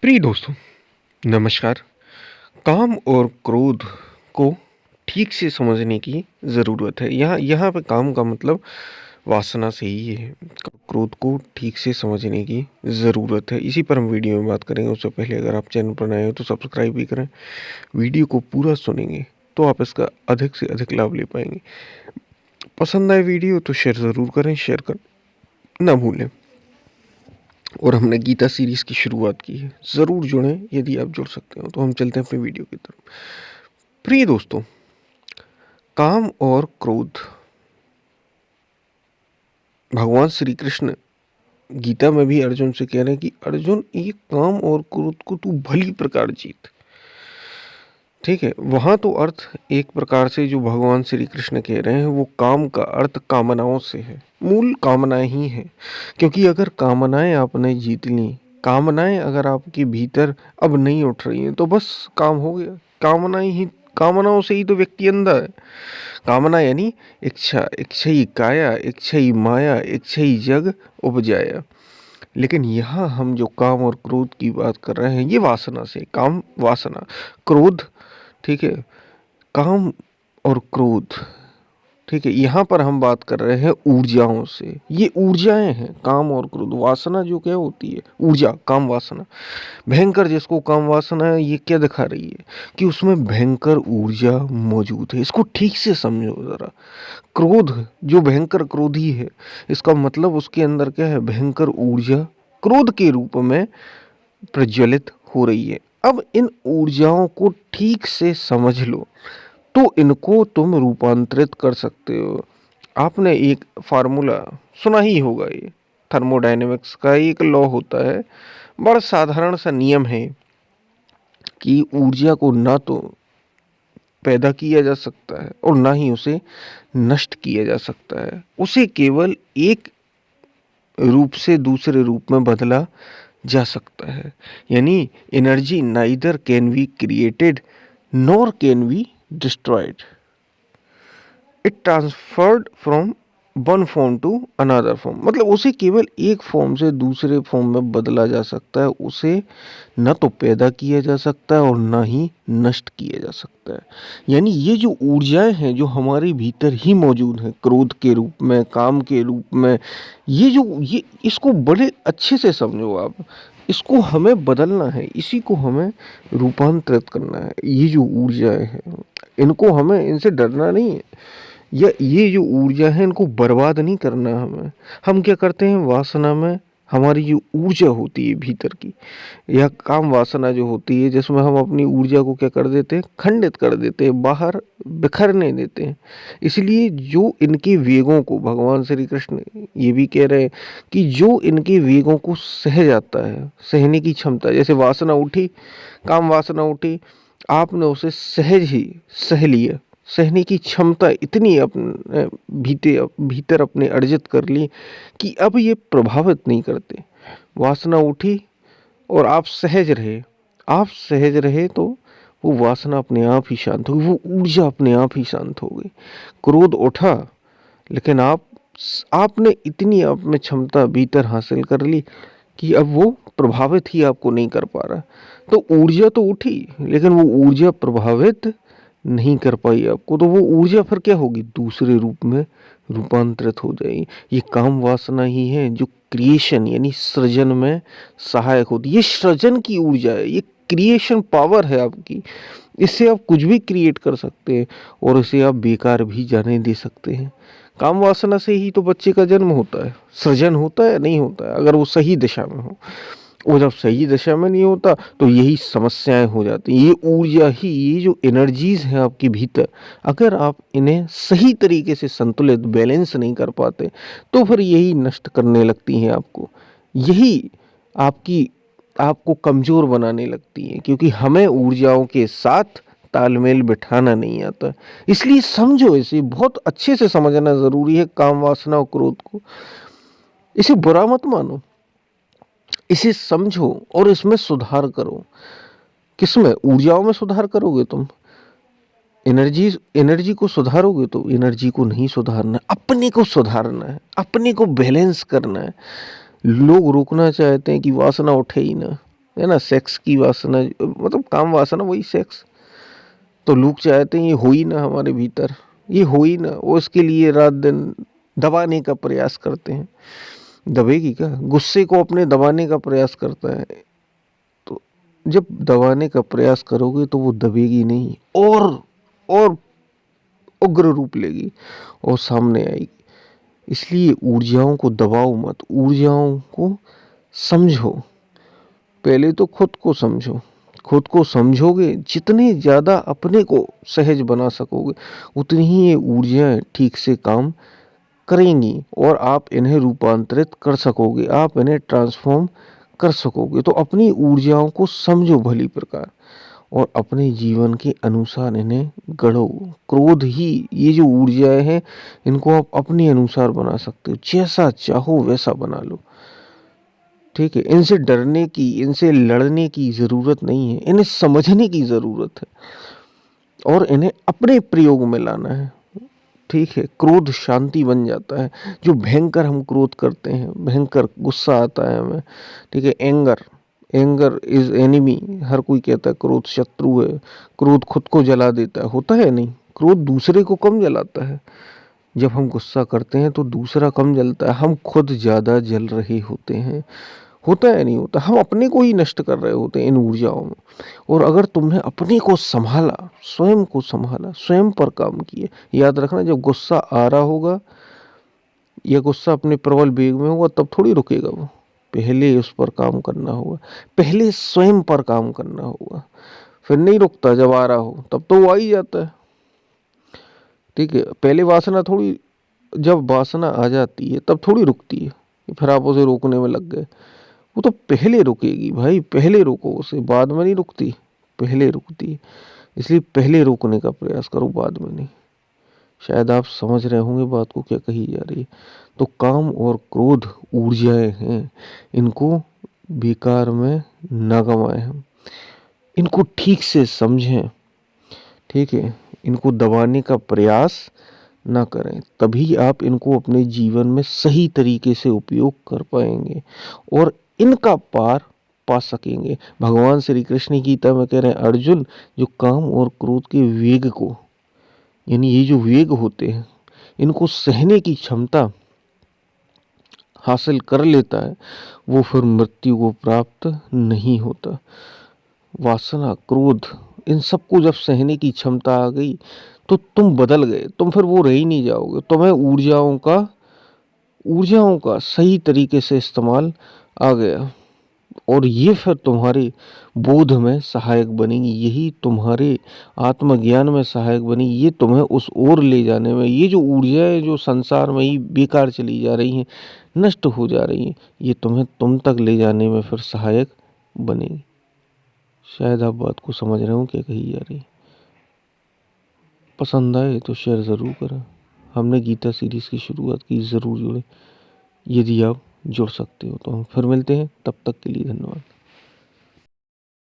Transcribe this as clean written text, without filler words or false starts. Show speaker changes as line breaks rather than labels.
प्रिय दोस्तों, नमस्कार। काम और क्रोध को ठीक से समझने की ज़रूरत है। यहाँ यहाँ पे काम का मतलब वासना से ही है। क्रोध को ठीक से समझने की ज़रूरत है। इसी पर हम वीडियो में बात करेंगे। उससे पहले अगर आप चैनल पर नए हो तो सब्सक्राइब भी करें। वीडियो को पूरा सुनेंगे तो आप इसका अधिक से अधिक लाभ ले पाएंगे। पसंद आए वीडियो तो शेयर ज़रूर करें, शेयर कर ना भूलें। और हमने गीता सीरीज़ की शुरुआत की है। ज़रूर जुड़ें यदि आप जुड़ सकते हो। तो हम चलते हैं अपनी वीडियो की तरफ। प्रिय दोस्तों, काम और क्रोध, भगवान श्री कृष्ण गीता में भी अर्जुन से कह रहे हैं कि अर्जुन, ये काम और क्रोध को तू भली प्रकार जीत। ठीक है, वहाँ तो अर्थ एक प्रकार से जो भगवान श्री कृष्ण कह रहे हैं वो काम का अर्थ कामनाओं से है। मूल कामनाएं ही है। क्योंकि अगर कामनाएं आपने जीत ली, कामनाएं अगर आपके भीतर अब नहीं उठ रही हैं तो बस काम हो गया। कामनाओं से ही तो व्यक्ति अंधा है। कामना यानी इच्छा, इच्छा ही काया, इच्छा ही माया, इच्छा ही जग उपजाया। लेकिन यहाँ हम जो काम और क्रोध की बात कर रहे हैं ये वासना से, काम वासना, क्रोध। ठीक है, काम और क्रोध। ठीक है, यहाँ पर हम बात कर रहे हैं ऊर्जाओं से। ये ऊर्जाएं हैं, काम और क्रोध। वासना जो क्या होती है, ऊर्जा, काम वासना। भयंकर जिसको काम वासना है, ये क्या दिखा रही है कि उसमें भयंकर ऊर्जा मौजूद है। इसको ठीक से समझो जरा। क्रोध, जो भयंकर क्रोधी है, इसका मतलब उसके अंदर क्या है, भयंकर ऊर्जा क्रोध के रूप में प्रज्वलित हो रही है। अब इन ऊर्जाओं को ठीक से समझ लो तो इनको तुम रूपांतरित कर सकते हो। आपने एक फार्मूला सुना ही होगा, ये थर्मोडायनेमिक्स का एक लॉ होता है। बड़ा साधारण सा नियम है कि ऊर्जा को ना तो पैदा किया जा सकता है और ना ही उसे नष्ट किया जा सकता है। उसे केवल एक रूप से दूसरे रूप में बदला जा सकता है। यानी energy neither can be created nor can be destroyed, it transferred from one form to another form. मतलब उसे केवल एक फॉर्म से दूसरे फॉर्म में बदला जा सकता है। उसे न तो पैदा किया जा सकता है और ना ही नष्ट किया जा सकता है। यानी ये जो ऊर्जाएं हैं जो हमारे भीतर ही मौजूद हैं, क्रोध के रूप में, काम के रूप में, ये इसको बड़े अच्छे से समझो आप। इसको हमें बदलना है, इसी को हमें रूपांतरित करना है। ये जो ऊर्जाएं हैं, इनको हमें, इनसे डरना नहीं है। या ये जो ऊर्जा है इनको बर्बाद नहीं करना हमें। हम क्या करते हैं, वासना में हमारी जो ऊर्जा होती है भीतर की, या काम वासना जो होती है, जिसमें हम अपनी ऊर्जा को क्या कर देते हैं, खंडित कर देते हैं, बाहर बिखरने देते हैं। इसलिए जो इनके वेगों को, भगवान श्री कृष्ण ये भी कह रहे हैं कि जो इनके वेगों को सह जाता है, सहने की क्षमता, जैसे वासना उठी, काम वासना उठी, आपने उसे सहज ही सह लिया। सहने की क्षमता इतनी अपने भीतर अपने अर्जित कर ली कि अब ये प्रभावित नहीं करते। वासना उठी और आप सहज रहे, आप सहज रहे तो वो वासना अपने आप ही शांत हो गई, वो ऊर्जा अपने आप ही शांत हो गई। क्रोध उठा, लेकिन आपने इतनी आप में क्षमता भीतर हासिल कर ली कि अब वो प्रभावित ही आपको नहीं कर पा रहा। तो ऊर्जा तो उठी, लेकिन वो ऊर्जा प्रभावित नहीं कर पाई आपको। तो वो ऊर्जा फिर क्या होगी, दूसरे रूप में रूपांतरित हो जाएगी। ये काम वासना ही है जो क्रिएशन यानी सृजन में सहायक होती है। ये सृजन की ऊर्जा है, ये क्रिएशन पावर है आपकी। इससे आप कुछ भी क्रिएट कर सकते हैं और इसे आप बेकार भी जाने दे सकते हैं। काम वासना से ही तो बच्चे का जन्म होता है, सृजन होता है, नहीं होता है, अगर वो सही दिशा में हो। वो जब सही दिशा में नहीं होता तो यही समस्याएं हो जाती हैं। ये ऊर्जा ही, ये जो एनर्जीज हैं आपके भीतर, अगर आप इन्हें सही तरीके से संतुलित, बैलेंस नहीं कर पाते तो फिर यही नष्ट करने लगती हैं आपको। यही आपकी आपको कमजोर बनाने लगती हैं, क्योंकि हमें ऊर्जाओं के साथ तालमेल बिठाना नहीं आता। इसलिए समझो, इसे बहुत अच्छे से समझना जरूरी है, काम वासना और क्रोध को। इसे बुरा मत मानो, इसे समझो और इसमें सुधार करो। किसमें, ऊर्जाओं में सुधार करोगे तुम, एनर्जी को सुधारोगे। तो एनर्जी को नहीं सुधारना है, अपने को सुधारना है, अपने को बैलेंस करना है। लोग रोकना चाहते हैं कि वासना उठे ही ना, है ना, सेक्स की वासना, मतलब काम वासना वही सेक्स। तो लोग चाहते हैं ये हो ही ना हमारे भीतर, ये हो ही ना, वो इसके लिए रात दिन दबाने का प्रयास करते हैं। दबेगी क्या? गुस्से को अपने दबाने का प्रयास करता है, तो जब दबाने का प्रयास करोगे तो वो दबेगी नहीं, और उग्र रूप लेगी और सामने आएगी। इसलिए ऊर्जाओं को दबाओ मत, ऊर्जाओं को समझो। पहले तो खुद को समझो। खुद को समझोगे, जितने ज़्यादा अपने को सहज बना सकोगे, उतनी ही ये ऊर्जाएं ठीक से काम करेंगी और आप इन्हें रूपांतरित कर सकोगे, आप इन्हें ट्रांसफॉर्म कर सकोगे। तो अपनी ऊर्जाओं को समझो भली प्रकार और अपने जीवन के अनुसार इन्हें गढ़ो। क्रोध ही, ये जो ऊर्जाएं हैं, इनको आप अपने अनुसार बना सकते हो, जैसा चाहो वैसा बना लो। ठीक है, इनसे डरने की, इनसे लड़ने की जरूरत नहीं है, इन्हें समझने की जरूरत है और इन्हें अपने प्रयोग में लाना है। ठीक है, क्रोध शांति बन जाता है। जो भयंकर हम क्रोध करते हैं, भयंकर गुस्सा आता है हमें, ठीक है, एंगर, एंगर इज एनिमी, हर कोई कहता है क्रोध शत्रु है, क्रोध खुद को जला देता है, होता है नहीं, क्रोध दूसरे को कम जलाता है। जब हम गुस्सा करते हैं तो दूसरा कम जलता है, हम खुद ज्यादा जल रहे होते हैं। होता है नहीं होता, हम अपने को ही नष्ट कर रहे होते हैं इन ऊर्जाओं में। और अगर तुमने अपने को संभाला, स्वयं को संभाला, स्वयं पर काम किए, याद रखना जब गुस्सा आ रहा होगा या गुस्सा अपने प्रबल वेग में होगा तब थोड़ी रुकेगा वो, पहले उस पर काम करना होगा, पहले स्वयं पर काम करना होगा, फिर नहीं रुकता। जब आ रहा हो तब तो वो आ ही जाता है। ठीक है, पहले वासना थोड़ी, जब वासना आ जाती है तब थोड़ी रुकती है, फिर आप उसे रोकने में लग गए। वो तो पहले रुकेगी भाई, पहले रोको उसे, बाद में नहीं रुकती, पहले रुकती है। इसलिए पहले रोकने का प्रयास करो, बाद में नहीं। शायद आप समझ रहे होंगे बात को क्या कही जा रही है। तो काम और क्रोध ऊर्जाएं हैं, इनको बेकार में न गंवाएं हम, इनको ठीक से समझें। ठीक है, इनको दबाने का प्रयास ना करें, तभी आप इनको अपने जीवन में सही तरीके से उपयोग कर पाएंगे और इनका पार पा सकेंगे। भगवान श्री कृष्ण गीता में कह रहे हैं, अर्जुन जो काम और क्रोध के वेग को, यानी ये जो वेग होते हैं, इनको सहने की क्षमता हासिल कर लेता है, वो फिर मृत्यु को प्राप्त नहीं होता। वासना, क्रोध, इन सबको जब सहने की क्षमता आ गई तो तुम बदल गए, तुम फिर वो रह ही नहीं जाओगे। तुम्हें ऊर्जाओं का सही तरीके से इस्तेमाल आ गया और ये फिर तुम्हारे बोध में सहायक बनेगी, यही तुम्हारे आत्मज्ञान में सहायक बनेगी, ये तुम्हें उस ओर ले जाने में, ये जो ऊर्जाएं जो संसार में ही बेकार चली जा रही हैं, नष्ट हो जा रही हैं, ये तुम्हें तुम तक ले जाने में फिर सहायक बनेगी। शायद आप बात को समझ रहे हो क्या कही जा रही है। पसंद आए तो शेयर ज़रूर करें। हमने गीता सीरीज़ की शुरुआत की, ज़रूर जुड़े। यदि आप जुड़ सकते हो तो हम फिर मिलते हैं, तब तक के लिए धन्यवाद।